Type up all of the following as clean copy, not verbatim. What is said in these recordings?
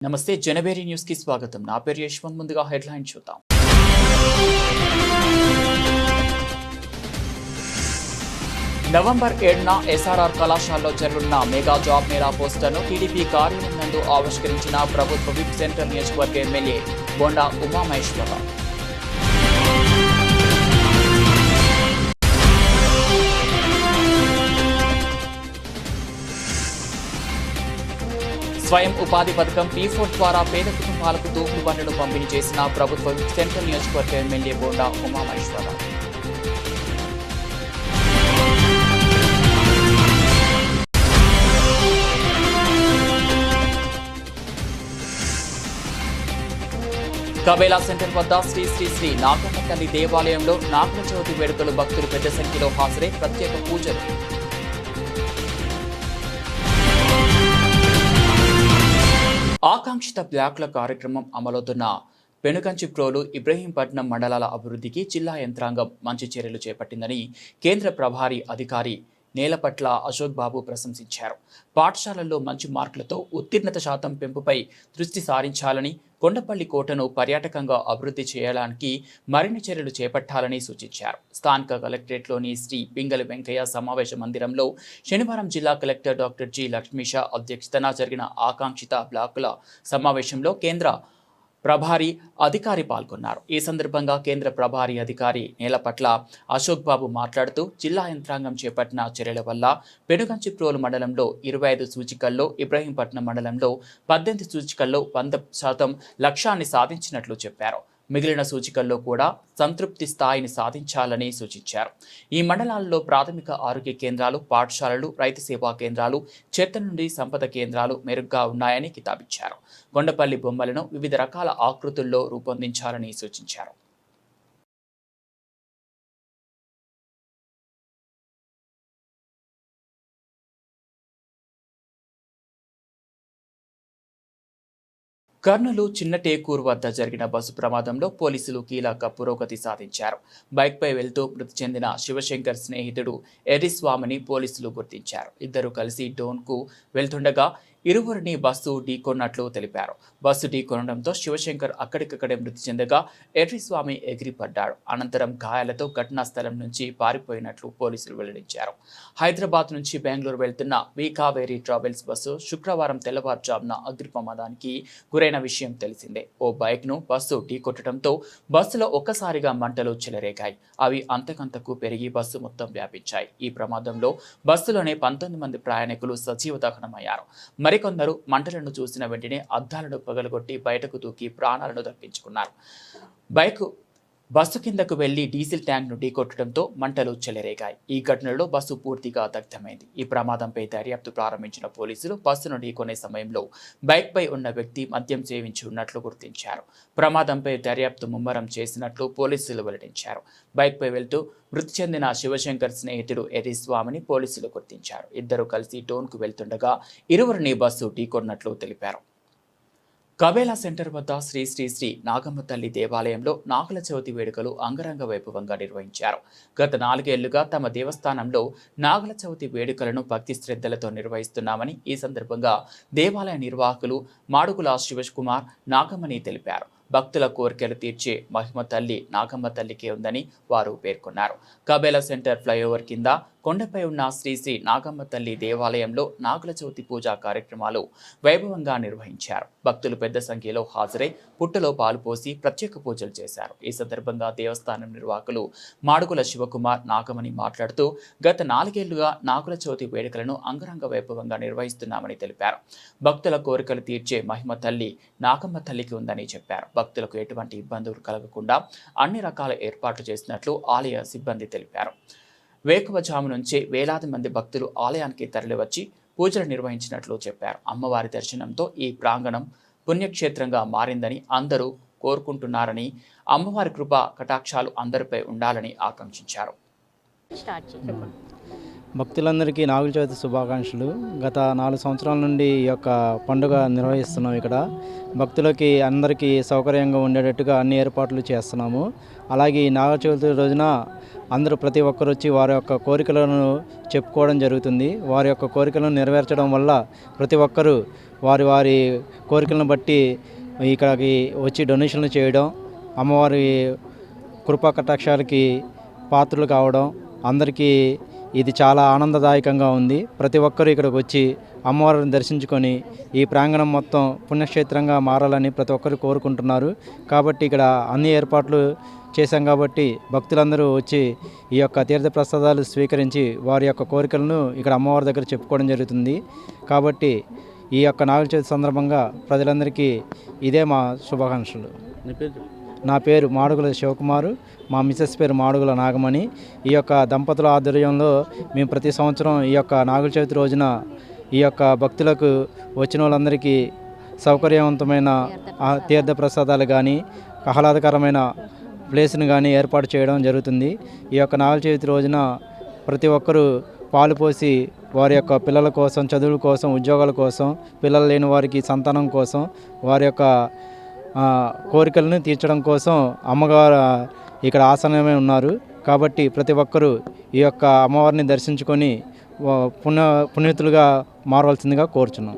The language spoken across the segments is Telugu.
నమస్తే జనబేరి న్యూస్ కి స్వాగతం. నా పేరు యశ్వంత్. ముందుగా హెడ్లైన్ చూద్దాం. నవంబర్ 7న ఎస్ఆర్ఆర్ కళాశాలలో జరగనున్న మెగా జాబ్ మేళా పోస్టర్ను టీడీపీ కార్యాలయం నందు ఆవిష్కరించిన ప్రభుత్వ విప్ సెంట్రల్ నియోజకవర్గ ఎమ్మెల్యే బోండా ఉమామహేశ్వరరావు. స్వయం ఉపాధి పథకం P4 ద్వారా పేద కుటుంబాలకు తూపుడు బండ్లను పంపిణీ చేసిన ప్రభుత్వ సెంట్రల్ నియోజకవర్గ ఎమ్మెల్యే బోండా ఉమామహేశ్వరరావు. కబేలా సెంటర్ వద్ద శ్రీ శ్రీ శ్రీ నాగమ్మ తల్లి దేవాలయంలో నాగుల చవితి వేడుకలు భక్తులు పెద్ద సంఖ్యలో హాజరై ప్రత్యేక పూజలు. ఆకాంక్షిత బ్లాక్ల కార్యక్రమం అమలవుతున్న పెనుకంచిప్రోలు ఇబ్రహీంపట్నం మండలాల అభివృద్ధికి జిల్లా యంత్రాంగం మంచి చర్యలు చేపట్టిందని కేంద్ర ప్రభారీ అధికారి నేలపట్ల అశోక్ బాబు ప్రశంసించారు. పాఠశాలల్లో మంచి మార్కులతో ఉత్తీర్ణత శాతం పెంపుపై దృష్టి సారించాలని, కొండపల్లి కోటను పర్యాటకంగా అభివృద్ధి చేయడానికి మరిన్ని చర్యలు చేపట్టాలని సూచించారు. స్థానిక కలెక్టరేట్లోని శ్రీ పింగళి వెంకయ్య సమావేశ మందిరంలో శనివారం జిల్లా కలెక్టర్ డాక్టర్ జి లక్ష్మీషా అధ్యక్షతన జరిగిన ఆకాంక్షిత బ్లాకుల సమావేశంలో కేంద్ర ప్రభారీ అధికారి పాల్గొన్నారు. ఈ సందర్భంగా కేంద్ర ప్రభారీ అధికారి నేలపట్ల అశోక్ బాబు మాట్లాడుతూ జిల్లా యంత్రాంగం చేపట్టిన చర్యల వల్ల పెనుగంచిప్రోలు మండలంలో 25 సూచికల్లో, ఇబ్రహీంపట్నం మండలంలో 18 సూచికల్లో 100% లక్ష్యాన్ని సాధించినట్లు చెప్పారు. మిగిలిన సూచికల్లో కూడా సంతృప్తి స్థాయిని సాధించాలని సూచించారు. ఈ మండలాల్లో ప్రాథమిక ఆరోగ్య కేంద్రాలు, పాఠశాలలు, రైతు సేవా కేంద్రాలు, చెత్త నుండి సంపద కేంద్రాలు మెరుగ్గా ఉన్నాయని కితాబిచ్చారు. కొండపల్లి బొమ్మలను వివిధ రకాల ఆకృతుల్లో రూపొందించాలని సూచించారు. కర్నూలు చిన్నటేకూరు వద్ద జరిగిన బస్సు ప్రమాదంలో పోలీసులు కీలక పురోగతి సాధించారు. బైక్పై వెళ్తూ మృతి చెందిన శివశంకర్ స్నేహితుడు ఎర్రిస్వామిని పోలీసులు గుర్తించారు. ఇద్దరు కలిసి డోన్కు వెళ్తుండగా ఇరువురిని బస్సు ఢీకొన్నట్లు తెలిపారు. బస్సు ఢీకొనడంతో శివశంకర్ అక్కడికక్కడే మృతి చెందగా ఎర్రిస్వామి ఎగిరిపడ్డాడు. అనంతరం గాయాలతో ఘటనా స్థలం నుంచి పారిపోయినట్లు పోలీసులు వెల్లడించారు. హైదరాబాద్ నుంచి బెంగళూరు వెళ్తున్న వీకావేరి ట్రావెల్స్ బస్సు శుక్రవారం తెల్లవారుజామున అగ్ని ప్రమాదానికి గురైన విషయం తెలిసిందే. ఓ బైక్ను బస్సు ఢీకొట్టడంతో బస్సులో ఒక్కసారిగా మంటలు చెలరేగాయి. అవి అంతకంతకు పెరిగి బస్సు మొత్తం వ్యాపించాయి. ఈ ప్రమాదంలో బస్సులోనే 19 మంది ప్రయాణికులు సజీవ దహనమయ్యారు. మరికొందరు మంటలను చూసిన వెంటనే అద్దాలను పగలగొట్టి బయటకు దూకి ప్రాణాలను దక్కించుకున్నారు. బస్సు కిందకు వెళ్లి డీజిల్ ట్యాంక్ను ఢీకొట్టడంతో మంటలు చెలరేగాయి. ఈ ఘటనలో బస్సు పూర్తిగా దగ్ధమైంది. ఈ ప్రమాదంపై దర్యాప్తు ప్రారంభించిన పోలీసులు బస్సును ఢీకొనే సమయంలో బైక్పై ఉన్న వ్యక్తి మద్యం సేవించి ఉన్నట్లు గుర్తించారు. ప్రమాదంపై దర్యాప్తు ముమ్మరం చేసినట్లు పోలీసులు వెల్లడించారు. బైక్పై వెళ్తూ మృతి చెందిన శివశంకర్ స్నేహితుడు ఎర్రిస్వామిని పోలీసులు గుర్తించారు. ఇద్దరు కలిసి టోన్కు వెళ్తుండగా ఇరువురిని బస్సు ఢీకొన్నట్లు తెలిపారు. కబేలా సెంటర్ వద్ద శ్రీ శ్రీ శ్రీ నాగమ్మ తల్లి దేవాలయంలో నాగుల చవితి వేడుకలు అంగరంగ వైభవంగా నిర్వహించారు. గత 4 ఏళ్లుగా తమ దేవస్థానంలో నాగుల చవితి వేడుకలను భక్తి శ్రద్ధలతో నిర్వహిస్తున్నామని, ఈ సందర్భంగా దేవాలయ నిర్వాహకులు మాడుగుల శివకుమార్ నాగమ్మని తెలిపారు. భక్తుల కోరికలు తీర్చే మహిమ తల్లి నాగమ్మ తల్లికే ఉందని వారు పేర్కొన్నారు. కబేలా సెంటర్ ఫ్లైఓవర్ కింద కొండపై ఉన్న శ్రీ శ్రీ నాగమ్మ తల్లి దేవాలయంలో నాగుల చవితి పూజా కార్యక్రమాలు వైభవంగా నిర్వహించారు. భక్తులు పెద్ద సంఖ్యలో హాజరై పుట్టలో పాలు పోసి ప్రత్యేక పూజలు చేశారు. ఈ సందర్భంగా దేవస్థానం నిర్వాహకులు మాడుగుల శివకుమార్ నాగమని మాట్లాడుతూ గత 4 ఏళ్లుగా నాగుల చవితి వేడుకలను అంగరంగ వైభవంగా నిర్వహిస్తున్నామని తెలిపారు. భక్తుల కోరికలు తీర్చే మహిమ తల్లి నాగమ్మ తల్లికి ఉందని చెప్పారు. భక్తులకు ఎటువంటి ఇబ్బందులు కలగకుండా అన్ని రకాల ఏర్పాట్లు చేసినట్లు ఆలయ సిబ్బంది తెలిపారు. వేకువజాము నుంచే వేలాది మంది భక్తులు ఆలయానికి తరలివచ్చి పూజలు నిర్వహించినట్లు చెప్పారు. అమ్మవారి దర్శనంతో ఈ ప్రాంగణం పుణ్యక్షేత్రంగా మారిందని అందరూ కోరుకుంటున్నారని, అమ్మవారి కృప కటాక్షాలు అందరిపై ఉండాలని ఆకాంక్షించారు. భక్తులందరికీ నాగుల చవితి శుభాకాంక్షలు. గత 4 సంవత్సరాల నుండి ఈ యొక్క పండుగ నిర్వహిస్తున్నాం. ఇక్కడ భక్తులకి అందరికీ సౌకర్యంగా ఉండేటట్టుగా అన్ని ఏర్పాట్లు చేస్తున్నాము. అలాగే ఈ నాగుల చవితి రోజున అందరూ ప్రతి ఒక్కరు వచ్చి వారి యొక్క కోరికలను చెప్పుకోవడం జరుగుతుంది. వారి యొక్క కోరికలను నెరవేర్చడం వల్ల ప్రతి ఒక్కరూ వారి వారి కోరికలను బట్టి ఇక్కడికి వచ్చి డొనేషన్లు చేయడం, అమ్మవారి కృపా కటాక్షాలకి పాత్రలు కావడం అందరికీ ఇది చాలా ఆనందదాయకంగా ఉంది. ప్రతి ఒక్కరూ ఇక్కడికి వచ్చి అమ్మవారిని దర్శించుకొని ఈ ప్రాంగణం మొత్తం పుణ్యక్షేత్రంగా మారాలని ప్రతి ఒక్కరు కోరుకుంటున్నారు. కాబట్టి ఇక్కడ అన్ని ఏర్పాట్లు చేశాం కాబట్టి భక్తులందరూ వచ్చి ఈ యొక్క తీర్థప్రసాదాలు స్వీకరించి వారి యొక్క కోరికలను ఇక్కడ అమ్మవారి దగ్గర చెప్పుకోవడం జరుగుతుంది. కాబట్టి ఈ యొక్క నాగుల చవితి సందర్భంగా ప్రజలందరికీ ఇదే మా శుభాకాంక్షలు. నా పేరు మాడుగుల శివకుమారు, మా మిసెస్ పేరు మాడుగుల నాగమణి. ఈ యొక్క దంపతుల ఆధ్వర్యంలో మేము ప్రతి సంవత్సరం ఈ యొక్క నాగుల చవితి రోజున ఈ యొక్క భక్తులకు వచ్చిన వాళ్ళందరికీ సౌకర్యవంతమైన తీర్థ ప్రసాదాలు కానీ ఆహ్లాదకరమైన ప్లేస్ను కానీ ఏర్పాటు చేయడం జరుగుతుంది. ఈ యొక్క నాగుల చవితి రోజున ప్రతి ఒక్కరూ పాలు పోసి వారి యొక్క పిల్లల కోసం, చదువుల కోసం, ఉద్యోగాల కోసం, పిల్లలు లేని వారికి సంతానం కోసం, వారి యొక్క కోరికలను తీర్చడం కోసం అమ్మగారు ఇక్కడ ఆసనమే ఉన్నారు. కాబట్టి ప్రతి ఒక్కరూ ఈ యొక్క అమ్మవారిని దర్శించుకొని పుణ్యతులుగా మారవలసిందిగా కోరుచున్నాం.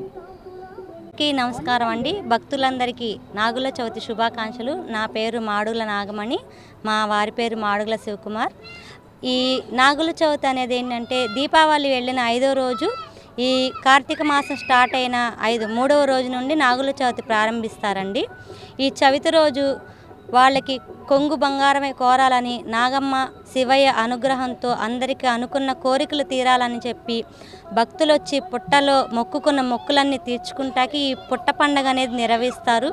నమస్కారం అండి. భక్తులందరికీ నాగుల చవితి శుభాకాంక్షలు. నా పేరు మాడుగుల నాగమణి, మా వారి పేరు మాడుగుల శివకుమార్. ఈ నాగుల చవితి అనేది ఏంటంటే దీపావళి వెళ్ళిన 5వ రోజు, ఈ కార్తీక మాసం స్టార్ట్ అయిన 3వ రోజు నుండి నాగుల చవితి ప్రారంభిస్తారండి. ఈ చవితి రోజు వాళ్ళకి కొంగు బంగారమే కోరాలని నాగమ్మ శివయ్య అనుగ్రహంతో అందరికీ అనుకున్న కోరికలు తీరాలని చెప్పి భక్తులు వచ్చి పుట్టలో మొక్కుకున్న మొక్కులన్నీ తీర్చుకుంటాకి ఈ పుట్ట పండుగ అనేది నిర్వహిస్తారు.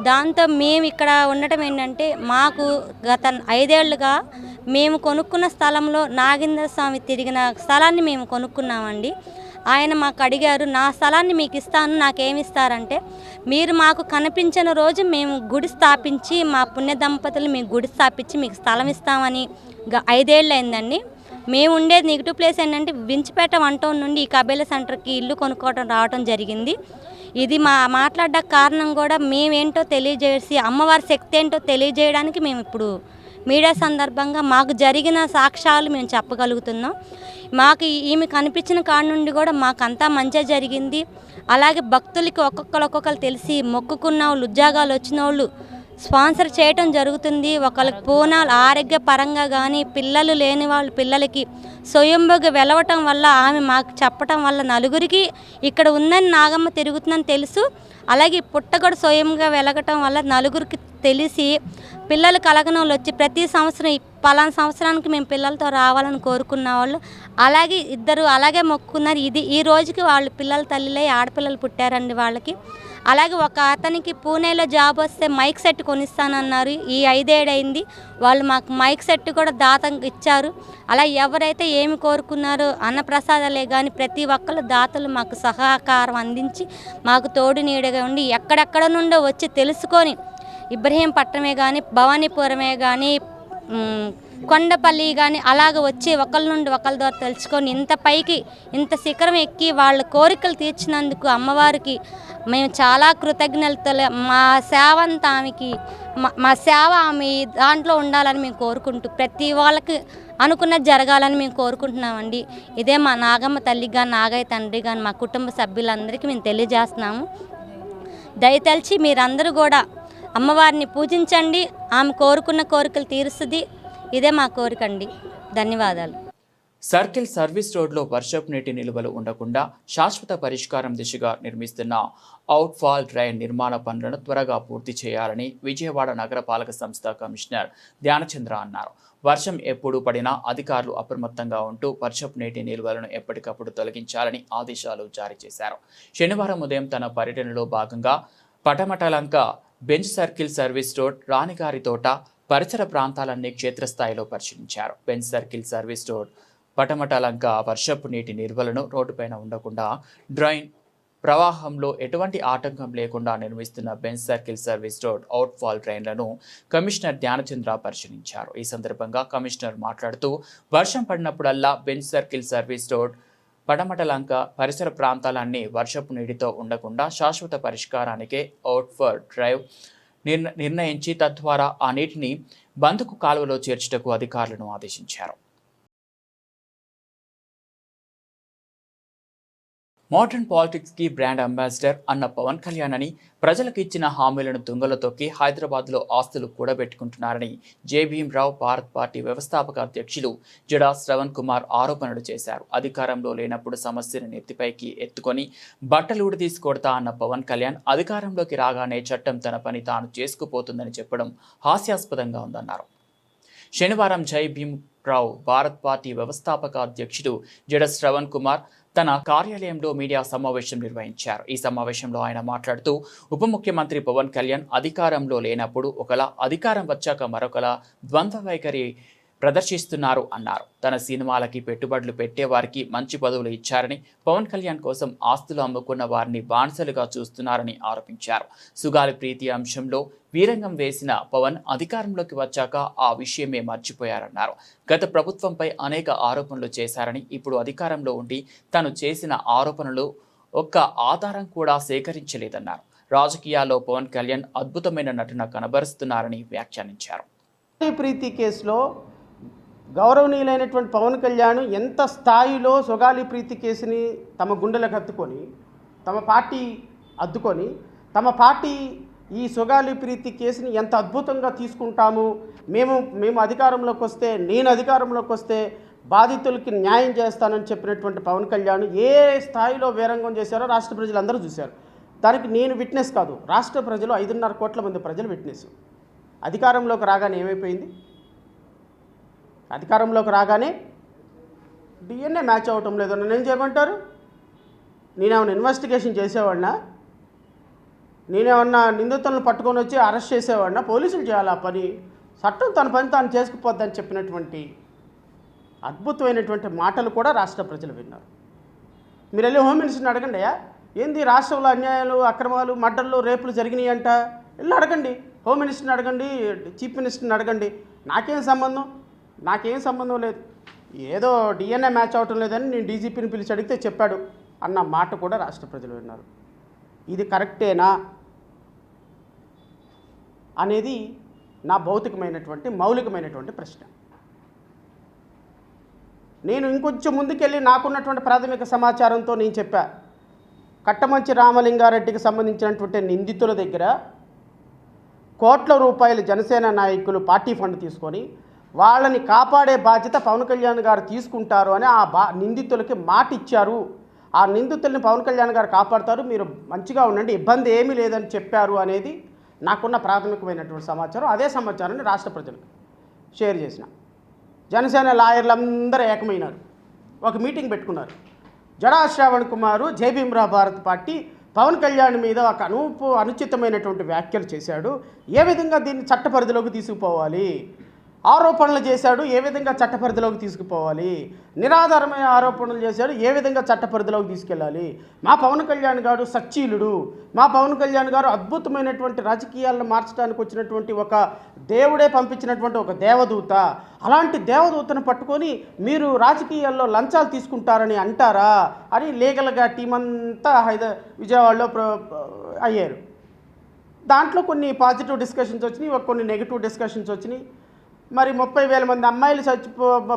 దాంతో మేము ఇక్కడ ఉండటం ఏంటంటే మాకు గత 5 ఏళ్లుగా మేము కొనుక్కున్న స్థలంలో నాగేంద్ర స్వామి తిరిగిన స్థలాన్ని మేము కొనుక్కున్నామండి. ఆయన మాకు అడిగారు, నా స్థలాన్ని మీకు ఇస్తాను, నాకేమిస్తారంటే మీరు మాకు కనిపించిన రోజు మేము గుడి స్థాపించి మా పుణ్య దంపతులు మీకు గుడి స్థాపించి మీకు స్థలం ఇస్తామని 5 ఏళ్ళు అయిందండి. మేము ఉండేది నెగిటివ్ ప్లేస్ ఏంటంటే వించిపేట 1 టౌన్ నుండి ఈ కబేల సెంటర్కి ఇల్లు కొనుక్కోవడం రావడం జరిగింది. ఇది మాట్లాడడానికి కారణం కూడా మేమేంటో తెలియజేసి అమ్మవారి శక్తి ఏంటో తెలియజేయడానికి మేము ఇప్పుడు మీడియా సందర్భంగా మాకు జరిగిన సాక్ష్యాలు మేము చెప్పగలుగుతున్నాం. మాకు ఈమె కనిపించిన కాడ నుండి కూడా మాకంతా మంచిగా జరిగింది. అలాగే భక్తులకి ఒక్కొక్కరు తెలిసి మొక్కుకున్న వాళ్ళు, ఉద్యోగాలు వచ్చిన వాళ్ళు స్పాన్సర్ చేయటం జరుగుతుంది. ఒకళ్ళకి పూనాలు ఆరోగ్య పరంగా కానీ, పిల్లలు లేని వాళ్ళు పిల్లలకి స్వయంభూగా వెలవటం వల్ల ఆమె మాకు చెప్పటం వల్ల నలుగురికి ఇక్కడ ఉందని నాగమ్మ తిరుగుతుందని తెలుసు. అలాగే పుట్ట కూడా స్వయంగా వెలగటం వల్ల నలుగురికి తెలిసి పిల్లలు కలగని వాళ్ళు వచ్చి ప్రతి సంవత్సరం పలానా సంవత్సరానికి మేము పిల్లలతో రావాలని కోరుకున్న వాళ్ళు అలాగే ఇద్దరు అలాగే మొక్కుకున్నారు. ఈ రోజుకి వాళ్ళు పిల్లల తల్లిలై ఆడపిల్లలు పుట్టారండి వాళ్ళకి. అలాగే ఒక అతనికి పూణేలో జాబ్ వస్తే మైక్ సెట్ కొనిస్తానన్నారు. ఈ 5 ఏళ్ళు అయింది, వాళ్ళు మాకు మైక్ సెట్ కూడా దాతంగా ఇచ్చారు. అలా ఎవరైతే ఏమి కోరుకున్నారో అన్నప్రసాదాలే కానీ ప్రతి ఒక్కరు దాతలు మాకు సహకారం అందించి మాకు తోడు నీడగా ఉండి ఎక్కడెక్కడ నుండో వచ్చి తెలుసుకొని ఇబ్రహీంపట్నమే కానీ, భవానీపురమే కానీ, కొండపల్లి కానీ అలాగ వచ్చి ఒకళ్ళ నుండి ఒకళ్ళ ద్వారా తెలుసుకొని ఇంత పైకి ఇంత శిఖరం ఎక్కి వాళ్ళ కోరికలు తీర్చినందుకు అమ్మవారికి మేము చాలా కృతజ్ఞతలు. మా సేవ అంతా ఆమెకి మా సేవ ఆమె దాంట్లో ఉండాలని మేము కోరుకుంటూ ప్రతి వాళ్ళకి అనుకున్నది జరగాలని మేము కోరుకుంటున్నామండి. ఇదే మా నాగమ్మ తల్లి కానీ, నాగయ్య తండ్రి కానీ, మా కుటుంబ సభ్యులందరికీ మేము తెలియజేస్తున్నాము. దయతలిచి మీరందరూ కూడా అమ్మవారిని పూజించండి, ఆమె కోరుకున్న కోరికలు తీరుస్తుంది. ఇదే మా కోరిక అండి. ధన్యవాదాలు. సర్కిల్ సర్వీస్ రోడ్లో వర్షపు నీటి నిల్వలు ఉండకుండా శాశ్వత పరిష్కారం దిశగా నిర్మిస్తున్న అవుట్ఫాల్ డ్రైన్ నిర్మాణ పనులను త్వరగా పూర్తి చేయాలని విజయవాడ నగరపాలక సంస్థ కమిషనర్ ధ్యానచంద్ర అన్నారు. వర్షం ఎప్పుడు పడినా అధికారులు అప్రమత్తంగా ఉంటూ వర్షపు నీటి నిల్వలను ఎప్పటికప్పుడు తొలగించాలని ఆదేశాలు జారీ చేశారు. శనివారం ఉదయం తన పర్యటనలో భాగంగా పటమటలంక బెంచ్ సర్కిల్ సర్వీస్ రోడ్, రాణిగారి తోట పరిసర ప్రాంతాలన్నీ క్షేత్రస్థాయిలో పరిశీలించారు. బెంచ్ సర్కిల్ సర్వీస్ రోడ్, పటమటలంక వర్షపు నీటి నిల్వలను రోడ్డుపైన ఉండకుండా డ్రైన్ ప్రవాహంలో ఎటువంటి ఆటంకం లేకుండా నిర్మిస్తున్న Benz circle service road outfall డ్రైన్లను కమిషనర్ ధ్యానచంద్ర పరిశీలించారు. ఈ సందర్భంగా కమిషనర్ మాట్లాడుతూ వర్షం పడినప్పుడల్లా Benz circle service road, Padamatalanka పరిసర ప్రాంతాలన్నీ వర్షపు నీటితో ఉండకుండా శాశ్వత పరిష్కారానికే అవుట్ఫాల్ డ్రైవ్ నిర్ణయించి తద్వారా ఆ నీటిని బందుకు కాలువలో చేర్చుటకు అధికారులను ఆదేశించారు. మోడర్న్ పాలిటిక్స్ కి బ్రాండ్ అంబాసిడర్ అన్న పవన్ కళ్యాణ్ అని ప్రజలకు ఇచ్చిన హామీలను తుంగలో తొక్కి హైదరాబాద్లో ఆస్తులు కూడబెట్టుకుంటున్నారని జేభీంరావు భారత్ పార్టీ వ్యవస్థాపక అధ్యక్షులు జడా శ్రవణ్ కుమార్ ఆరోపణలు చేశారు. అధికారంలో లేనప్పుడు సమస్యను నెత్తిపైకి ఎత్తుకొని బట్టలు ఊడదీసుకొడతా అన్న పవన్ కళ్యాణ్ అధికారంలోకి రాగానే చట్టం తన పని తాను చేసుకుపోతుందని చెప్పడం హాస్యాస్పదంగా ఉందన్నారు. శనివారం జై భీమ్రావ్ భారత్ పార్టీ వ్యవస్థాపక అధ్యక్షుడు జడ శ్రవణ్ కుమార్ తన కార్యాలయంలో మీడియా సమావేశం నిర్వహించారు. ఈ సమావేశంలో ఆయన మాట్లాడుతూ ఉప ముఖ్యమంత్రి పవన్ కళ్యాణ్ అధికారంలో లేనప్పుడు ఒకలా, అధికారం వచ్చాక మరొకలా ద్వంద్వ వైఖరి ప్రదర్శిస్తున్నారు అన్నారు. తన సినిమాలకి పెట్టుబడులు పెట్టేవారికి మంచి పదవులు ఇచ్చారని, పవన్ కళ్యాణ్ కోసం ఆస్తులు అమ్ముకున్న వారిని బానిసలుగా చూస్తున్నారని ఆరోపించారు. సుగాలి ప్రీతి అంశంలో వీరంగం వేసిన పవన్ అధికారంలోకి వచ్చాక ఆ విషయమే మర్చిపోయారన్నారు. గత ప్రభుత్వంపై అనేక ఆరోపణలు చేశారని, ఇప్పుడు అధికారంలో ఉండి తను చేసిన ఆరోపణలు ఒక్క ఆధారం కూడా సేకరించలేదన్నారు. రాజకీయాల్లో పవన్ కళ్యాణ్ అద్భుతమైన నటన కనబరుస్తున్నారని వ్యాఖ్యానించారు. ప్రీతి కేసులో గౌరవనీయులైనటువంటి పవన్ కళ్యాణ్ ఎంత స్థాయిలో సొగాలి ప్రీతి కేసుని తమ గుండెలకు హత్తుకొని, తమ పార్టీ అద్దుకొని, తమ పార్టీ ఈ సొగాలి ప్రీతి కేసుని ఎంత అద్భుతంగా తీసుకుంటాము, మేము అధికారంలోకి వస్తే, నేను అధికారంలోకి వస్తే బాధితులకి న్యాయం చేస్తానని చెప్పినటువంటి పవన్ కళ్యాణ్ ఏ స్థాయిలో వీరంగం చేశారో రాష్ట్ర ప్రజలందరూ చూశారు. దానికి నేను విట్నెస్ కాదు, రాష్ట్ర ప్రజలు 5.5 కోట్ల మంది ప్రజలు విట్నెస్. అధికారంలోకి రాగానే ఏమైపోయింది? అధికారంలోకి రాగానే డిఎన్ఏ మ్యాచ్ అవ్వటం లేదు. నన్ను ఏం చేయమంటారు? నేనేమన్నా ఇన్వెస్టిగేషన్ చేసేవాడినా? నేనేమన్నా నిందితులను పట్టుకొని వచ్చి అరెస్ట్ చేసేవాడినా? పోలీసులు చేయాలి ఆ పని, చట్టం తన పని తాను చేసుకుపోద్దని చెప్పినటువంటి అద్భుతమైనటువంటి మాటలు కూడా రాష్ట్ర ప్రజలు విన్నారు. మీరు వెళ్ళి హోమ్ మినిస్టర్ని అడగండి, అయ్యా ఏంది రాష్ట్రంలో అన్యాయాలు, అక్రమాలు, మర్డర్లు, రేపులు జరిగినాయి అంట, వెళ్ళి అడగండి. హోమ్ మినిస్టర్ని అడగండి, చీఫ్ మినిస్టర్ని అడగండి. నాకేం సంబంధం లేదు. ఏదో డిఎన్ఏ మ్యాచ్ అవటం లేదని నేను డీజీపీని పిలిచి అడిగితే చెప్పాడు అన్న మాట కూడా రాష్ట్ర ప్రజలు విన్నారు. ఇది కరెక్టేనా అనేది నా మౌలికమైనటువంటి ప్రశ్న. నేను ఇంకొంచెం ముందుకెళ్ళి నాకున్నటువంటి ప్రాథమిక సమాచారంతో నేను చెప్పా, కట్టమంచి రామలింగారెడ్డికి సంబంధించినటువంటి నిందితుల దగ్గర కోట్ల రూపాయలు జనసేన నాయకులు పార్టీ ఫండ్ తీసుకొని వాళ్ళని కాపాడే బాధ్యత పవన్ కళ్యాణ్ గారు తీసుకుంటారు అని నిందితులకి మాట ఇచ్చారు. ఆ నిందితుల్ని పవన్ కళ్యాణ్ గారు కాపాడతారు, మీరు మంచిగా ఉండండి, ఇబ్బంది ఏమీ లేదని చెప్పారు అనేది నాకున్న ప్రాథమికమైనటువంటి సమాచారం. అదే సమాచారాన్ని రాష్ట్ర ప్రజలకు షేర్ చేసిన. జనసేన లాయర్లందరూ ఏకమైనారు, ఒక మీటింగ్ పెట్టుకున్నారు. జడా శ్రవణ్ కుమారు జేభీంరావు భారత్ పార్టీ పవన్ కళ్యాణ్ మీద ఒక అనుచితమైనటువంటి వ్యాఖ్యలు చేశాడు, ఏ విధంగా దీన్ని చట్టపరిధిలోకి తీసుకుపోవాలి, ఆరోపణలు చేశాడు, ఏ విధంగా చట్టపరిధిలోకి తీసుకుపోవాలి, నిరాధారమైన ఆరోపణలు చేశాడు, ఏ విధంగా చట్టపరిధిలోకి తీసుకెళ్ళాలి. మా పవన్ కళ్యాణ్ గారు సచ్చీలుడు, మా పవన్ కళ్యాణ్ గారు అద్భుతమైనటువంటి రాజకీయాలను మార్చడానికి వచ్చినటువంటి ఒక దేవుడే పంపించినటువంటి ఒక దేవదూత, అలాంటి దేవదూతను పట్టుకొని మీరు రాజకీయాల్లో లంచాలు తీసుకుంటారని అంటారా అని లీగల్గా టీం అంతా విజయవాడలో అయ్యారు. దాంట్లో కొన్ని పాజిటివ్ డిస్కషన్స్ వచ్చినాయి, కొన్ని నెగిటివ్ డిస్కషన్స్ వచ్చినాయి. మరి 30,000 మంది అమ్మాయిలు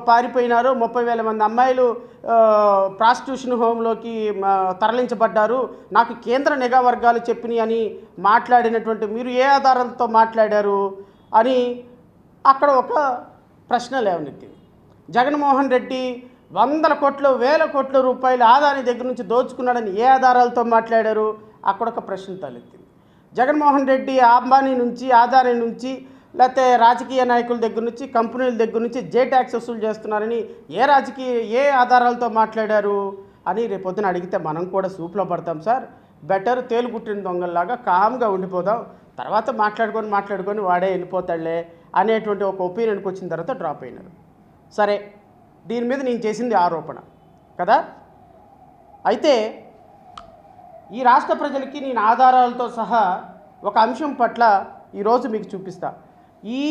పారిపోయినారు, 30,000 మంది అమ్మాయిలు ప్రాస్టిట్యూషన్ హోమ్లోకి తరలించబడ్డారు, నాకు కేంద్ర నిఘా వర్గాలు చెప్పినాయి అని మాట్లాడినటువంటి మీరు ఏ ఆధారాలతో మాట్లాడారు అని అక్కడ ఒక ప్రశ్న లేవనెత్తింది. జగన్మోహన్ రెడ్డి 100 కోట్లు 1000 కోట్ల రూపాయలు ఆదాని దగ్గర నుంచి దోచుకున్నాడని ఏ ఆధారాలతో మాట్లాడారు, అక్కడ ఒక ప్రశ్న తలెత్తింది. జగన్మోహన్ రెడ్డి అంబానీ నుంచి, ఆదాని నుంచి, లేకపోతే రాజకీయ నాయకుల దగ్గర నుంచి, కంపెనీల దగ్గర నుంచి జే ట్యాక్స్ వసూలు చేస్తున్నారని ఏ ఆధారాలతో మాట్లాడారు అని రేపొద్దున అడిగితే మనం కూడా సూప్లో పడతాం సార్, బెటర్ తేలుగుట్టిన దొంగల్లాగా కామ్గా ఉండిపోదాం, తర్వాత మాట్లాడుకొని వాడే వెళ్ళిపోతాడులే అనేటువంటి ఒక ఒపీనియన్కి వచ్చిన తర్వాత డ్రాప్ అయినారు. సరే, దీని మీద నేను చేసింది ఆరోపణ కదా. అయితే ఈ రాష్ట్ర ప్రజలకి నేను ఆధారాలతో సహా ఒక అంశం పట్ల ఈరోజు మీకు చూపిస్తా. ఈ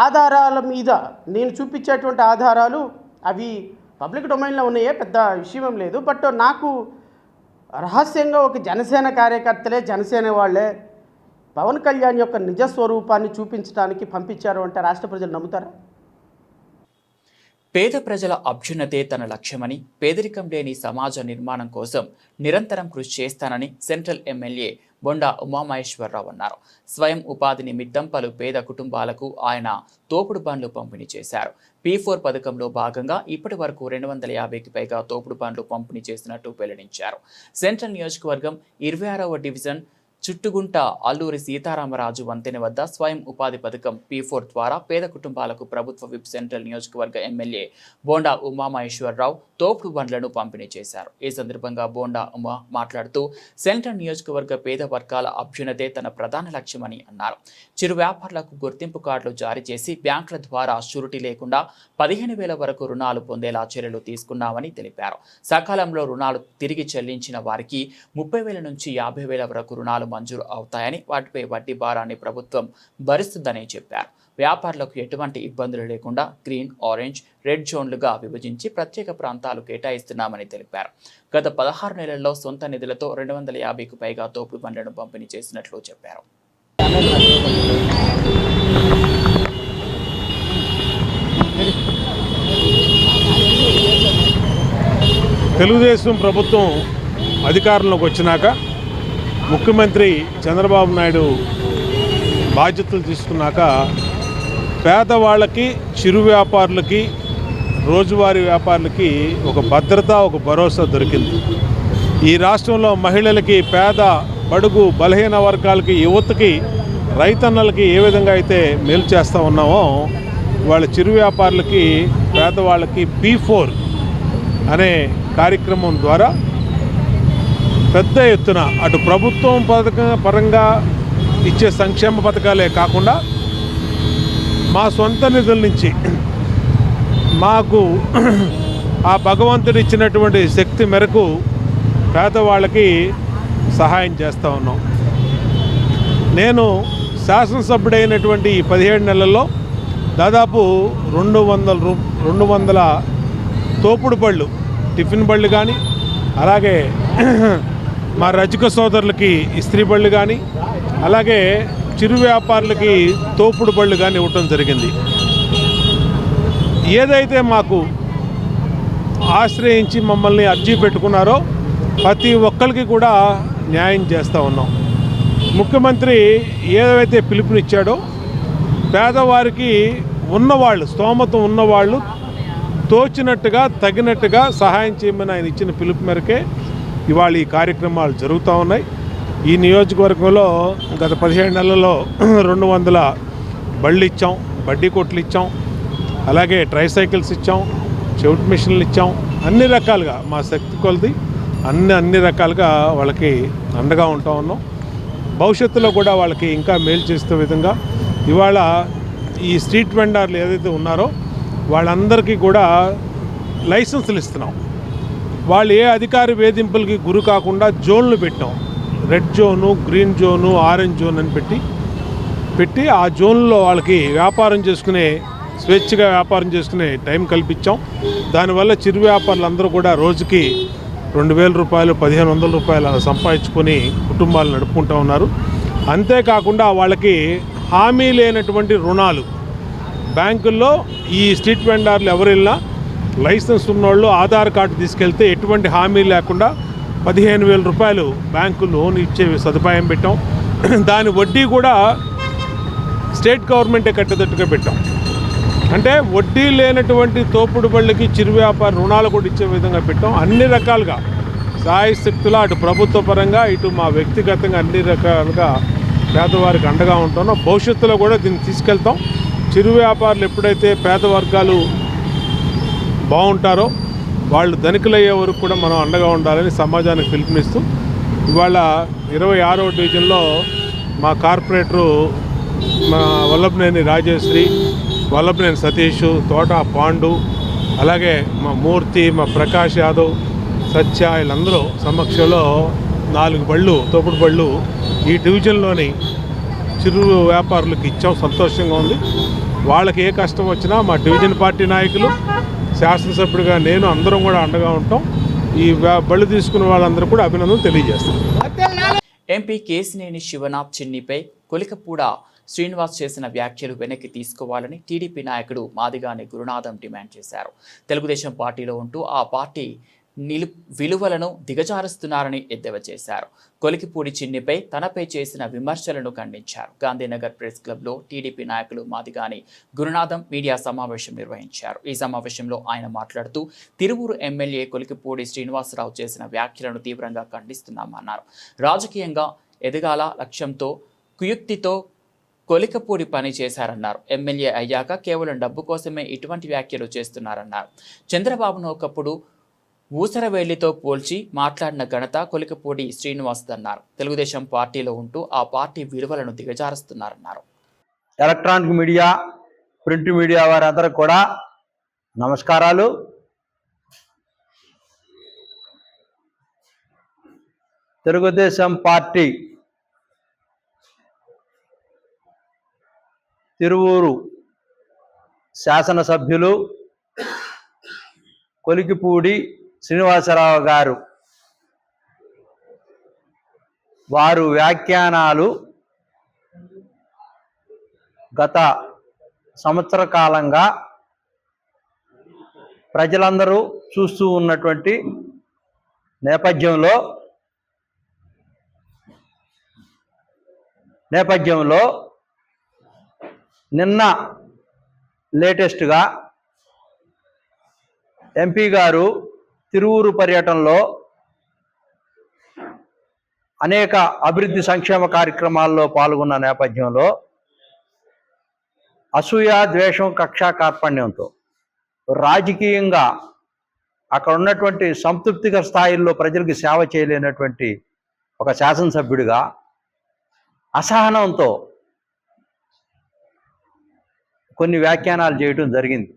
ఆధారాల మీద నేను చూపించేటువంటి ఆధారాలు అవి పబ్లిక్ డొమైన్లో ఉన్నాయే, పెద్ద విషయం లేదు. బట్ నాకు రహస్యంగా ఒక జనసేన కార్యకర్తలే, జనసేన వాళ్ళే పవన్ కళ్యాణ్ యొక్క నిజస్వరూపాన్ని చూపించడానికి పంపించారు అంటే రాష్ట్ర ప్రజలు నమ్ముతారా? పేద ప్రజల అభ్యున్నతే తన లక్ష్యమని, పేదరికం లేని సమాజ నిర్మాణం కోసం నిరంతరం కృషి చేస్తానని సెంట్రల్ ఎమ్మెల్యే బొండా ఉమామహేశ్వరరావు అన్నారు. స్వయం ఉపాధి నిమిత్తం పలు పేద కుటుంబాలకు ఆయన తోపుడు బండ్లు పంపిణీ చేశారు. P4 పథకంలో భాగంగా ఇప్పటి వరకు 250కి పైగా తోపుడు బండ్లు పంపిణీ చేసినట్టు వెల్లడించారు. సెంట్రల్ నియోజకవర్గం 26వ డివిజన్ చుట్టుగుంట అల్లూరి సీతారామరాజు వంతెన వద్ద స్వయం ఉపాధి పథకం P4 ద్వారా పేద కుటుంబాలకు ప్రభుత్వ విప్ సెంట్రల్ నియోజకవర్గ ఎమ్మెల్యే బోండా ఉమామహేశ్వరరావు తోపుడు బండ్లను పంపిణీ చేశారు. ఈ సందర్భంగా బోండా ఉమా మాట్లాడుతూ సెంట్రల్ నియోజకవర్గ పేద వర్గాల అభ్యున్నతే తన ప్రధాన లక్ష్యమని అన్నారు. చిరు వ్యాపారులకు గుర్తింపు కార్డులు జారీ చేసి బ్యాంకుల ద్వారా షూరిటీ లేకుండా 15,000 వరకు రుణాలు పొందేలా చర్యలు తీసుకున్నామని తెలిపారు. సకాలంలో రుణాలు తిరిగి చెల్లించిన వారికి 30,000 నుంచి 50,000 వరకు రుణాలు మంజూరు అవుతాయని, వాటిపై వడ్డీ భారాన్ని ప్రభుత్వం భరిస్తుందని చెప్పారు. వ్యాపారులకు ఎటువంటి ఇబ్బందులు లేకుండా గ్రీన్, ఆరెంజ్, రెడ్ జోన్లుగా విభజించి ప్రత్యేక ప్రాంతాలు కేటాయిస్తున్నామని తెలిపారు. గత 16 నెలల్లో సొంత నిధులతో 250కు పైగా తోపుడు బండ్లను పంపిణీ చేసినట్లు చెప్పారు. తెలుగుదేశం ప్రభుత్వం అధికారంలోకి వచ్చినాక ముఖ్యమంత్రి చంద్రబాబు నాయుడు బాధ్యతలు తీసుకున్నాక పేదవాళ్ళకి, చిరు వ్యాపారులకి, రోజువారీ వ్యాపారులకి ఒక భద్రత, ఒక భరోసా దొరికింది. ఈ రాష్ట్రంలో మహిళలకి, పేద, బడుగు, బలహీన వర్గాలకి, యువతకి, రైతన్నలకి ఏ విధంగా అయితే మేలు చేస్తూ ఉన్నామో వాళ్ళ చిరు వ్యాపారులకి, పేదవాళ్ళకి P4 అనే కార్యక్రమం ద్వారా పెద్ద ఎత్తున అటు ప్రభుత్వం పరంగా ఇచ్చే సంక్షేమ పథకాలే కాకుండా మా సొంత నిధుల నుంచి మాకు ఆ భగవంతుడు ఇచ్చినటువంటి శక్తి మేరకు పేదవాళ్ళకి సహాయం చేస్తూ ఉన్నాం. నేను శాసనసభ్యుడైనటువంటి ఈ 17 నెలల్లో దాదాపు 200 తోపుడు బళ్ళు, టిఫిన్ బళ్ళు కానీ, అలాగే మా రజక సోదరులకి ఇస్త్రీ బళ్ళు కానీ, అలాగే చిరు వ్యాపారులకి తోపుడు బళ్ళు కానీ ఇవ్వటం జరిగింది. ఏదైతే మాకు ఆశ్రయించి మమ్మల్ని అర్జీ పెట్టుకున్నారో ప్రతి ఒక్కరికి కూడా న్యాయం చేస్తూ ఉన్నాం. ముఖ్యమంత్రి ఏదైతే పిలుపునిచ్చాడో పేదవారికి ఉన్నవాళ్ళు, స్తోమత ఉన్నవాళ్ళు తోచినట్టుగా, తగినట్టుగా సహాయం చేయమని ఆయన ఇచ్చిన పిలుపు మేరకే ఇవాళ ఈ కార్యక్రమాలు జరుగుతూ ఉన్నాయి. ఈ నియోజకవర్గంలో గత 17 నెలల్లో 200 బళ్ళు ఇచ్చాం, బడ్డీ కొట్లు ఇచ్చాం, అలాగే ట్రైసైకిల్స్ ఇచ్చాం, చెవిటి మిషన్లు ఇచ్చాం. అన్ని రకాలుగా మా శక్తి కొలది అన్ని రకాలుగా వాళ్ళకి అండగా ఉంటా ఉన్నాం. భవిష్యత్తులో కూడా వాళ్ళకి ఇంకా మేలు చేసే విధంగా ఇవాళ ఈ స్ట్రీట్ వెండర్లు ఏదైతే ఉన్నారో వాళ్ళందరికీ కూడా లైసెన్సులు ఇస్తున్నాం. వాళ్ళు ఏ అధికార వేధింపులకి గురి కాకుండా జోన్లు పెట్టాం. Red zone, green zone, orange zone అని పెట్టి ఆ జోన్లో వాళ్ళకి వ్యాపారం చేసుకునే, స్వేచ్ఛగా వ్యాపారం చేసుకునే టైం కల్పించాం. దానివల్ల చిరు వ్యాపారులందరూ కూడా రోజుకి 2,000 రూపాయలు, 1,500 రూపాయలు సంపాదించుకొని కుటుంబాలు నడుపుకుంటూ ఉన్నారు. అంతేకాకుండా వాళ్ళకి హామీ లేనటువంటి రుణాలు బ్యాంకుల్లో ఈ స్ట్రీట్ వెండర్లు ఎవరు వెళ్ళినా లైసెన్స్ ఉన్నోళ్ళు ఆధార్ కార్డు తీసుకెళ్తే ఎటువంటి హామీ లేకుండా 15,000 రూపాయలు బ్యాంకు లోన్ ఇచ్చే సదుపాయం పెట్టాం. దాని వడ్డీ కూడా స్టేట్ గవర్నమెంటే కట్టేటట్టుగా పెట్టాం. అంటే వడ్డీ లేనటువంటి తోపుడు బళ్ళకి, చిరు వ్యాపార రుణాలు కూడా ఇచ్చే విధంగా పెట్టాం. అన్ని రకాలుగా సాయశక్తులా అటు ప్రభుత్వ పరంగా, ఇటు మా వ్యక్తిగతంగా అన్ని రకాలుగా పేదవారికి అండగా ఉంటామో భవిష్యత్తులో కూడా దీన్ని తీసుకెళ్తాం. చిరు వ్యాపారులు ఎప్పుడైతే పేద వర్గాలు బాగుంటారో వాళ్ళు ధనికులయ్యే వరకు కూడా మనం అండగా ఉండాలని సమాజానికి పిలుపునిస్తూ ఇవాళ 26వ డివిజన్లో మా కార్పొరేటరు మా వల్లభనేని రాజేశ్వరి, వల్లభనేని సతీష్, తోట పాండు, అలాగే మా మూర్తి, మా ప్రకాష్ యాదవ్, సత్య వీళ్ళందరూ సమక్షంలో 4 బళ్ళు, తోపుడు బళ్ళు ఈ డివిజన్లోని చిరు వ్యాపారులకు ఇచ్చాం. సంతోషంగా ఉంది. వాళ్ళకి ఏ కష్టం వచ్చినా మా డివిజన్ పార్టీ నాయకులు, శాసనసభ్యుడిగా నేను అందరం కూడా అండగా ఉంటాం. ఈ బళ్ళు తీసుకున్న వాళ్ళందరూ కూడా అభినందనలు తెలియజేస్తాం. ఎంపీ కేసినేని శివనాథ్ చిన్నిపై కొలికపూడ శ్రీనివాస్ చేసిన వ్యాఖ్యలు వెనక్కి తీసుకోవాలని టీడీపీ నాయకుడు మాదిగాని గురునాథం డిమాండ్ చేశారు. తెలుగుదేశం పార్టీలో ఉంటూ ఆ పార్టీ విలువలను దిగజారుస్తున్నారని ఎద్దేవా చేశారు. కొలికిపూడి చిన్నిపై తనపై చేసిన విమర్శలను ఖండించారు. గాంధీనగర్ ప్రెస్ క్లబ్లో టీడీపీ నాయకులు మాదిగాని గురునాథం మీడియా సమావేశం నిర్వహించారు. ఈ సమావేశంలో ఆయన మాట్లాడుతూ తిరువూరు ఎమ్మెల్యే కొలికిపూడి శ్రీనివాసరావు చేసిన వ్యాఖ్యలను తీవ్రంగా ఖండిస్తున్నామన్నారు. రాజకీయంగా ఎదగాల లక్ష్యంతో కుయుక్తితో కొలికపూడి పని చేశారన్నారు. ఎమ్మెల్యే అయ్యాక కేవలం డబ్బు కోసమే ఇటువంటి వ్యాఖ్యలు చేస్తున్నారన్నారు. చంద్రబాబును ఒకప్పుడు ఊసరవేలితో పోల్చి మాట్లాడిన ఘనత కొలికపూడి శ్రీనివాస్ అన్నారు. తెలుగుదేశం పార్టీలో ఉంటూ ఆ పార్టీ విలువలను దిగజారుస్తున్నారన్నారు. ఎలక్ట్రానిక్ మీడియా, ప్రింట్ మీడియా వారందరూ కూడా నమస్కారాలు. తెలుగుదేశం పార్టీ తిరువూరు శాసనసభ్యులు కొలికిపూడి శ్రీనివాసరావు గారు వారు వ్యాఖ్యానాలు గత సంవత్సర కాలంగా ప్రజలందరూ చూస్తూ ఉన్నటువంటి నేపథ్యంలో నిన్న లేటెస్ట్గా ఎంపీ గారు తిరువూరు పర్యటనలో అనేక అభివృద్ధి సంక్షేమ కార్యక్రమాల్లో పాల్గొన్న నేపథ్యంలో అసూయ, ద్వేషం, కక్ష, కార్పణ్యంతో రాజకీయంగా అక్కడ ఉన్నటువంటి సంతృప్తికర స్థాయిల్లో ప్రజలకు సేవ చేయలేనటువంటి ఒక శాసనసభ్యుడిగా అసహనంతో కొన్ని వ్యాఖ్యానాలు చేయడం జరిగింది.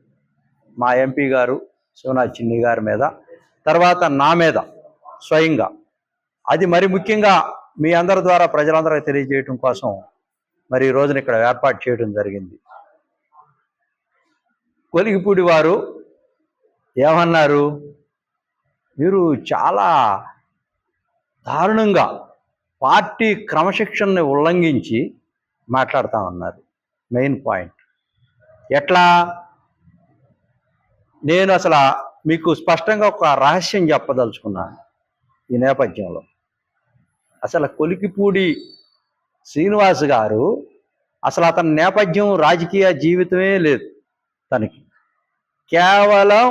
మా ఎంపీ గారు శివనాథ్ చిన్ని గారి మీద, తర్వాత నా మీద స్వయంగా. అది మరి ముఖ్యంగా మీ అందరి ద్వారా ప్రజలందరికీ తెలియజేయడం కోసం మరి ఈ రోజున ఇక్కడ ఏర్పాటు చేయడం జరిగింది. కొలికిపూడి వారు ఏమన్నారు, మీరు చాలా దారుణంగా పార్టీ క్రమశిక్షణని ఉల్లంఘించి మాట్లాడతామన్నారు. మెయిన్ పాయింట్ ఎట్లా? నేను అసలు మీకు స్పష్టంగా ఒక రహస్యం చెప్పదలుచుకున్నాను. ఈ నేపథ్యంలో అసలు కొలికిపూడి శ్రీనివాస్ గారు అసలు అతని నేపథ్యం రాజకీయ జీవితమే లేదు తనకి. కేవలం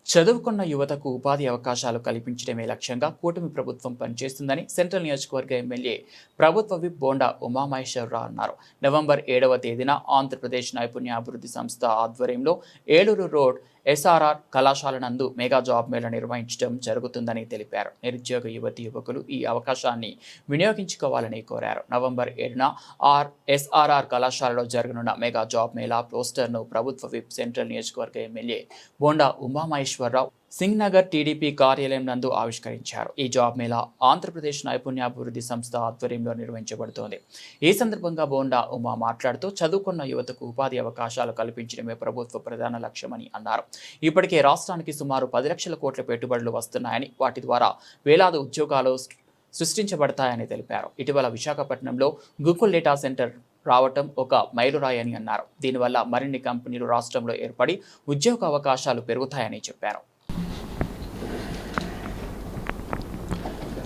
చదువుకున్న యువతకు ఉపాధి అవకాశాలు కల్పించడమే లక్ష్యంగా కూటమి ప్రభుత్వం పనిచేస్తుందని సెంట్రల్ నియోజకవర్గ ఎమ్మెల్యే ప్రభుత్వ విప్ బోండా ఉమామహేశ్వరరావు అన్నారు. నవంబర్ 7వ తేదీన ఆంధ్రప్రదేశ్ నైపుణ్యాభివృద్ధి సంస్థ ఆధ్వర్యంలో ఏలూరు రోడ్ SRR కళాశాల నందు మెగా జాబ్ మేళా నిర్వహించడం జరుగుతుందని తెలిపారు. నిరుద్యోగ యువకులు ఈ అవకాశాన్ని వినియోగించుకోవాలని కోరారు. నవంబర్ 7న SRR కళాశాలలో జరగనున్న మెగా జాబ్ మేళా పోస్టర్ను ప్రభుత్వ విప్ సెంట్రల్ నియోజకవర్గ ఎమ్మెల్యే బోండా ఉమామహేశ్వరరావు సింగ్ నగర్ టీడీపీ కార్యాలయం నందు ఆవిష్కరించారు. ఈ జాబ్ మేళా ఆంధ్రప్రదేశ్ నైపుణ్యాభివృద్ధి సంస్థ ఆధ్వర్యంలో నిర్వహించబడుతోంది. ఈ సందర్భంగా బోండా ఉమా మాట్లాడుతూ చదువుకున్న యువతకు ఉపాధి అవకాశాలు కల్పించడమే ప్రభుత్వ ప్రధాన లక్ష్యమని అన్నారు. ఇప్పటికే రాష్ట్రానికి సుమారు 10 లక్షల కోట్ల పెట్టుబడులు వస్తున్నాయని, వాటి ద్వారా వేలాది ఉద్యోగాలు సృష్టించబడతాయని తెలిపారు. ఇటీవల విశాఖపట్నంలో గూగుల్ డేటా సెంటర్ రావటం ఒక మైలురాయి అని అన్నారు. దీనివల్ల మరిన్ని కంపెనీలు రాష్ట్రంలో ఏర్పడి ఉద్యోగ అవకాశాలు పెరుగుతాయని చెప్పారు.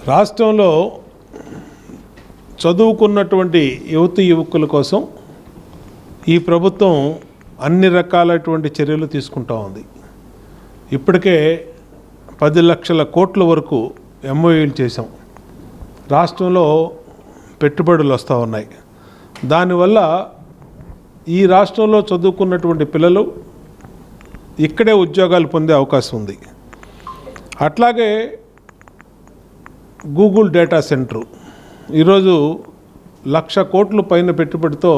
రాష్ట్రంలో చదువుకున్నటువంటి యువకుల కోసం ఈ ప్రభుత్వం అన్ని రకాలైనటువంటి చర్యలు తీసుకుంటూ ఉంది. ఇప్పటికే 10 లక్షల కోట్ల వరకు MOUలు చేసాం. రాష్ట్రంలో పెట్టుబడులు వస్తూ ఉన్నాయి. దానివల్ల ఈ రాష్ట్రంలో చదువుకున్నటువంటి పిల్లలు ఇక్కడే ఉద్యోగాలు పొందే అవకాశం ఉంది. అట్లాగే గూగుల్ డేటా సెంటర్ ఈరోజు 1,00,000 కోట్ల పైన పెట్టుబడితో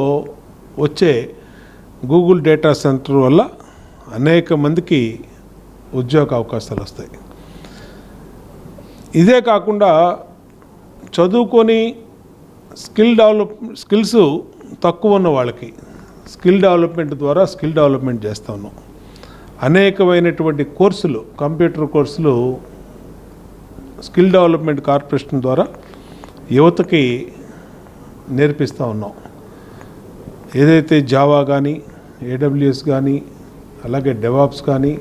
వచ్చే గూగుల్ డేటా సెంటర్ వల్ల అనేక మందికి ఉద్యోగ అవకాశాలు వస్తాయి. ఇదే కాకుండా చదువుకొని స్కిల్స్ తక్కువ ఉన్న వాళ్ళకి స్కిల్ డెవలప్మెంట్ ద్వారా స్కిల్ డెవలప్మెంట్ చేస్తూ ఉన్నాం. అనేకమైనటువంటి కోర్సులు, కంప్యూటర్ కోర్సులు స్కిల్ డెవలప్మెంట్ కార్పొరేషన్ ద్వారా యువతకి నేర్పిస్తూ ఉన్నాం. ఏదైతే జావా కానీ, ఏడబ్ల్యూఎస్ కానీ, అలాగే డెవాప్స్ కానీ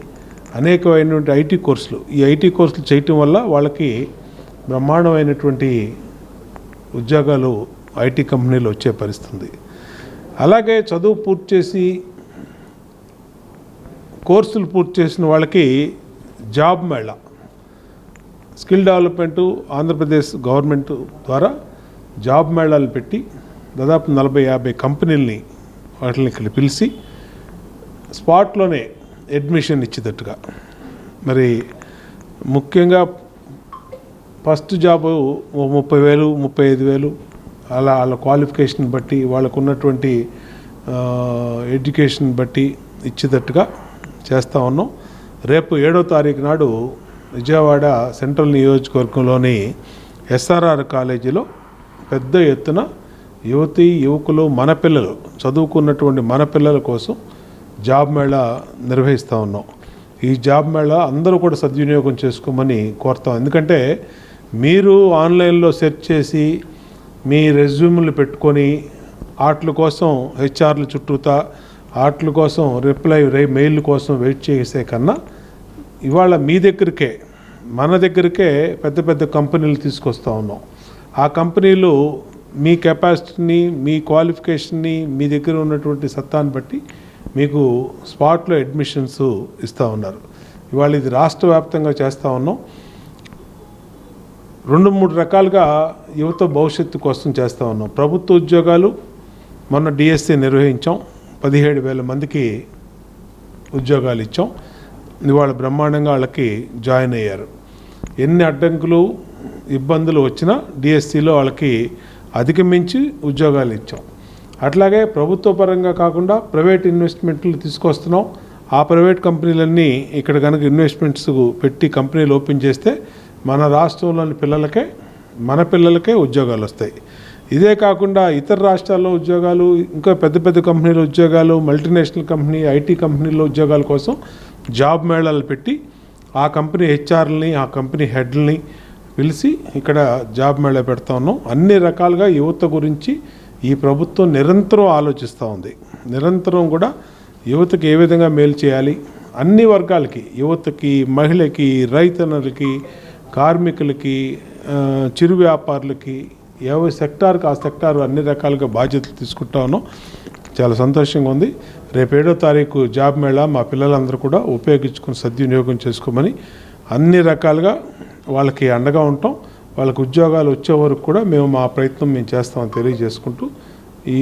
అనేకమైనటువంటి ఐటీ కోర్సులు, ఈ ఐటీ కోర్సులు చేయటం వల్ల వాళ్ళకి బ్రహ్మాండమైనటువంటి ఉద్యోగాలు ఐటీ కంపెనీలు వచ్చే పరిస్థితి. అలాగే చదువు పూర్తి చేసి కోర్సులు పూర్తి చేసిన వాళ్ళకి job Mela, skill development Andhra Pradesh government ద్వారా జాబ్ మేళాలు పెట్టి దాదాపు 40-50 కంపెనీలని వాటిని ఇక్కడ పిలిచి స్పాట్లోనే అడ్మిషన్ ఇచ్చేటట్టుగా, మరి ముఖ్యంగా ఫస్ట్ జాబు 30,000, 35,000 అలా వాళ్ళ క్వాలిఫికేషన్ బట్టి, వాళ్ళకు ఉన్నటువంటి ఎడ్యుకేషన్ బట్టి ఇచ్చేటట్టుగా చేస్తూ ఉన్నాం. రేపు 7వ తారీఖు నాడు విజయవాడ సెంట్రల్ నియోజకవర్గంలోని SRR కాలేజీలో పెద్ద ఎత్తున యువతీ యువకులు, మన పిల్లలు, చదువుకున్నటువంటి మన పిల్లల కోసం జాబ్ మేళా నిర్వహిస్తూ ఉన్నాం. ఈ జాబ్ మేళా అందరూ కూడా సద్వినియోగం చేసుకోమని కోరుతాం. ఎందుకంటే మీరు ఆన్లైన్లో సెర్చ్ చేసి మీ రెజ్యూమ్లు పెట్టుకొని వాటి కోసం హెచ్ఆర్ల చుట్టూతా వాటి కోసం మెయిల్ కోసం వెయిట్ చేసే కన్నా ఇవాళ మీ దగ్గరికే, మన దగ్గరికే పెద్ద పెద్ద కంపెనీలు తీసుకొస్తూ ఉన్నాం. ఆ కంపెనీలు మీ కెపాసిటీని, మీ క్వాలిఫికేషన్ని, మీ దగ్గర ఉన్నటువంటి సత్తాన్ని బట్టి మీకు స్పాట్లో అడ్మిషన్స్ ఇస్తూ ఉన్నారు. ఇవాళ ఇది రాష్ట్ర వ్యాప్తంగా చేస్తూ ఉన్నాం. 2-3 రకాలుగా యువత భవిష్యత్తు కోసం చేస్తూ ఉన్నాం. ప్రభుత్వ ఉద్యోగాలు మొన్న డిఎస్సి నిర్వహించాం, 17,000 మందికి ఉద్యోగాలు ఇచ్చాం. ఇవాళ బ్రహ్మాండంగా వాళ్ళకి జాయిన్ అయ్యారు. ఎన్ని అడ్డంకులు, ఇబ్బందులు వచ్చినా డిఎస్సిలో వాళ్ళకి అధిగమించి ఉద్యోగాలు ఇచ్చాం. అట్లాగే ప్రభుత్వ పరంగా కాకుండా ప్రైవేట్ ఇన్వెస్ట్మెంట్లు తీసుకొస్తున్నాం. ఆ ప్రైవేట్ కంపెనీలన్నీ ఇక్కడ కనుక ఇన్వెస్ట్మెంట్స్ పెట్టి కంపెనీలు ఓపెన్ చేస్తే మన రాష్ట్రంలోని మన పిల్లలకే ఉద్యోగాలు వస్తాయి. ఇదే కాకుండా ఇతర రాష్ట్రాల్లో ఉద్యోగాలు, ఇంకా పెద్ద పెద్ద కంపెనీల ఉద్యోగాలు, మల్టీనేషనల్ కంపెనీ, ఐటీ కంపెనీల ఉద్యోగాల కోసం జాబ్ మేళాలు పెట్టి ఆ కంపెనీ హెచ్ఆర్లని, ఆ కంపెనీ హెడ్లని పిలిచి ఇక్కడ జాబ్ మేళా పెడతా ఉన్నాం. అన్ని రకాలుగా యువత గురించి ఈ ప్రభుత్వం నిరంతరం ఆలోచిస్తూ ఉంది. నిరంతరం కూడా యువతకి ఏ విధంగా మేలు చేయాలి, అన్ని వర్గాలకి, యువతకి, మహిళకి, రైతన్నలకి, కార్మికులకి, చిరు వ్యాపారులకి, ఏ సెక్టార్కి ఆ సెక్టార్ అన్ని రకాలుగా బాధ్యతలు తీసుకుంటా ఉన్నాం. చాలా సంతోషంగా ఉంది. రేపు 7వ తారీఖు జాబ్ మేళా మా పిల్లలందరూ కూడా ఉపయోగించుకుని సద్వినియోగం చేసుకోమని అన్ని రకాలుగా వాళ్ళకి అండగా ఉంటాం. వాళ్ళకి ఉద్యోగాలు వచ్చే వరకు కూడా మా ప్రయత్నం మేము చేస్తామని తెలియజేసుకుంటూ ఈ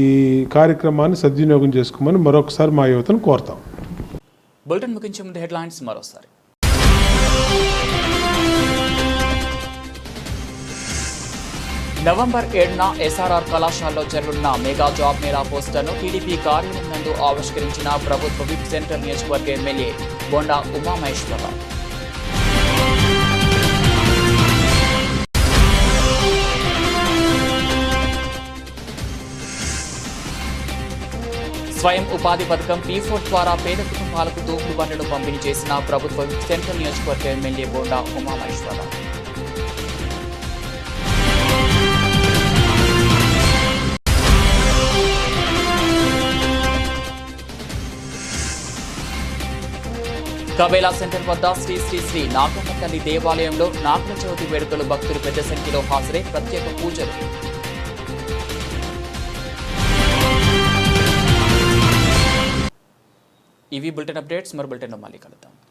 కార్యక్రమాన్ని సద్వినియోగం చేసుకోమని మరొకసారి మా యువతను కోరుతాం. బులెటిన్ ముగించే ముందు హెడ్లైన్స్ మరోసారి. నవంబర్ 7న SRR కళాశాలలో జరగనున్న మెగా జాబ్ మేళా పోస్టర్ను టీడీపీ కార్యాలయం నందు ఆవిష్కరించిన ప్రభుత్వ విప్ సెంట్రల్ నియోజకవర్గ ఎమ్మెల్యే బొండా ఉమామహేశ్వరరావు. స్వయం ఉపాధి పథకం P4 ద్వారా పేద కుటుంబాలకు తూపుడు బండ్లను పంపిణీ చేసిన ప్రభుత్వ విప్ సెంట్రల్ నియోజకవర్గ ఎమ్మెల్యే బొండా ఉమామహేశ్వరరావు. కబేలా సెంటర్ వద్ద శ్రీ శ్రీ శ్రీ నాగమ్మ తల్లి దేవాలయంలో నాగుల చవితి వేడుకలు భక్తులు పెద్ద సంఖ్యలో హాజరై ప్రత్యేక పూజలు. ఇవి బులెటిన్ అప్డేట్స్. మరో బులెటిన్లో మళ్ళీ కలుద్దాం.